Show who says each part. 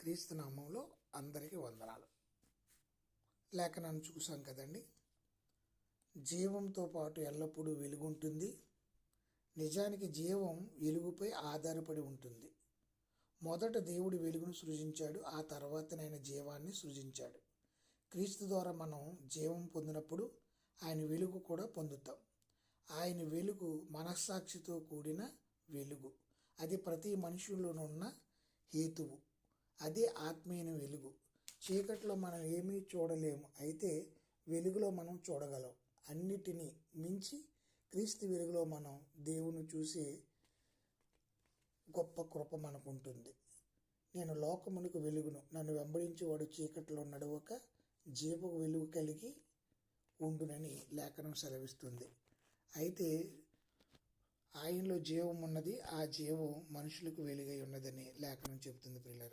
Speaker 1: క్రీస్తు నామంలో అందరికీ వందనాలు. లేఖనాన్ని చూసాం కదండి. జీవంతో పాటు ఎల్లప్పుడూ వెలుగుంటుంది. నిజానికి జీవం వెలుగుపై ఆధారపడి ఉంటుంది. మొదట దేవుడు వెలుగును సృజించాడు, ఆ తర్వాతనైన జీవాన్ని సృజించాడు. క్రీస్తు ద్వారా మనం జీవం పొందినప్పుడు ఆయన వెలుగు కూడా పొందుతాం. ఆయన వెలుగు మనస్సాక్షితో కూడిన వెలుగు. అది ప్రతి మనుషుల్లోనున్న హేతువు. అదే ఆత్మీయ వెలుగు. చీకట్లో మనం ఏమీ చూడలేము, అయితే వెలుగులో మనం చూడగలం. అన్నిటినీ మించి క్రీస్తు వెలుగులో మనం దేవుని చూసే గొప్ప కృప మనకు ఉంటుంది. నేను లోకమునకు వెలుగును, నన్ను వెంబడించేవాడు చీకట్లో నడవక జీవపు వెలుగు కలిగి ఉండునని లేఖనం సెలవిస్తుంది. అయితే ఆయనలో జీవం ఉన్నది, ఆ జీవం మనుషులకు వెలుగై ఉన్నదని లేఖనం చెబుతుంది. ప్రియులారా,